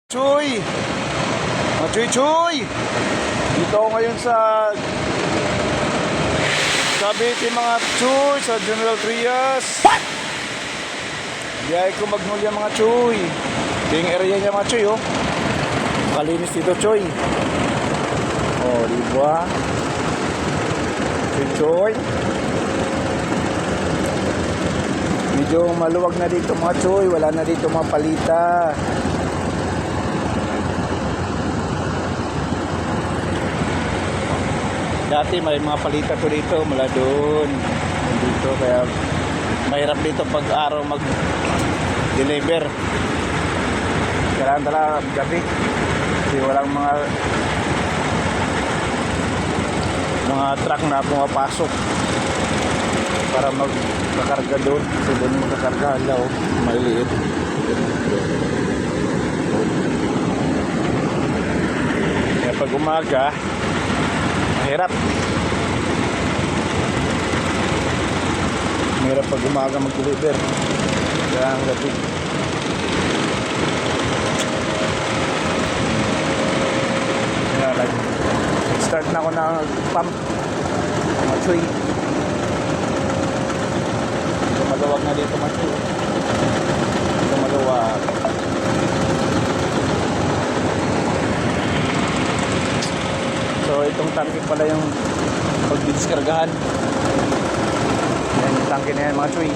Chuy! Mga chuy-chuy! Dito ako ngayon sa Cavite mga chuy, sa General Trias. What? Biyay ko Magnolia mga chuy. Yung area niya mga chuy, oh. Kalinis dito chuy. Oh, diba? Chuy-chuy. Medyo maluwag na dito mga chuy. Wala na dito mga palita. Dati may mga palita to dito mula doon dito, kaya mahirap dito pag araw mag deliver. Kailangan talaga gabi kasi walang mga truck na pumapasok para magkakarga doon, kasi doon magkakarga daw maliliit. Kaya pag umaga mahirap pag umaga mag-deliver, kaya ang gabi. Kaya start na ako ng pump machoy. Maluwag na dito machoy, maluwag. So itong tangke pala yung pagdidiskargahan. Yan yung tangke na yan mga chuy.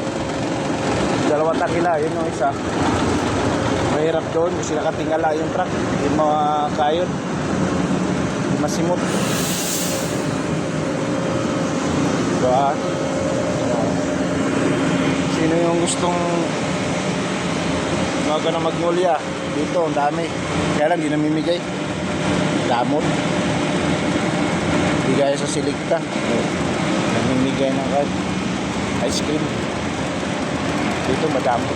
Dalawang tangke na, yun yung isa. Mahirap doon kasi nakatingala yung truck, yung mga kayon, yung masimot. Diba? Sino yung gustong mga ng Magnolia? Dito ang dami, kaya lang di namimigay. Damot. Hindi gaya sa Selecta, namimigay ng ice cream. Dito madami.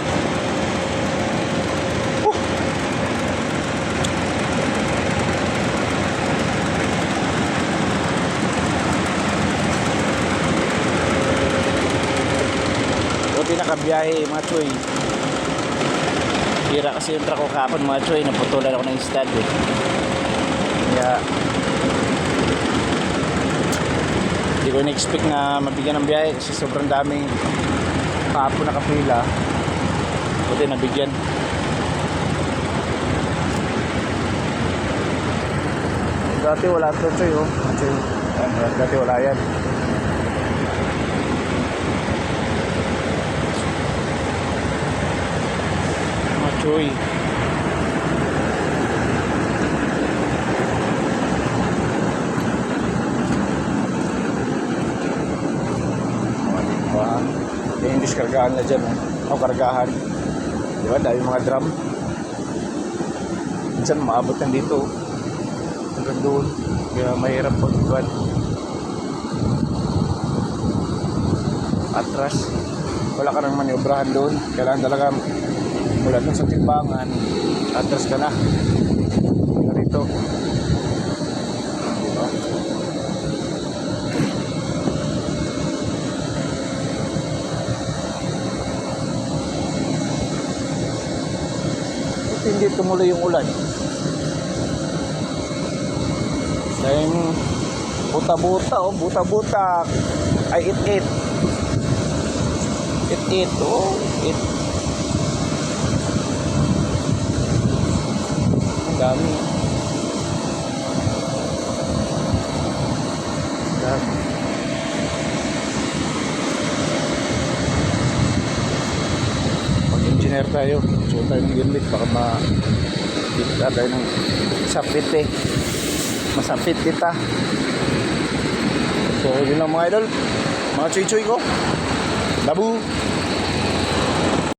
Buti nakabiyahe mga chuy. Hira kasi yung truck ko kapon mga chuy, naputulan ako ng stud eh. Kaya hindi ko na-expect na mabigyan ng biyahe kasi sobrang daming kahapon nakapila. Buti nabigyan. Dati wala ito choy, oh. Dati wala yan. Mga choy. Yung diskargahan na dyan, o kargahan, diba, dahil mga drum dyan maabot yan dito hanggang doon, kaya mahirap pagkuhan. Atras, wala ka nang maniobrahan doon, kailangan talaga mula doon sa timbangan, atras ka na dito, diba? Hindi tumuloy yung ulan. Dahil buta-buta, oh, buta-buta. Ay, it-it. It-it, oh, it. Ang dami. Ang dami. Engineer tayo, so tayo ng gimlit baka ma-dikta tayo ng sapit eh, masapit kita. So yun lang mga idol, mga chuy-chuy ko, labu.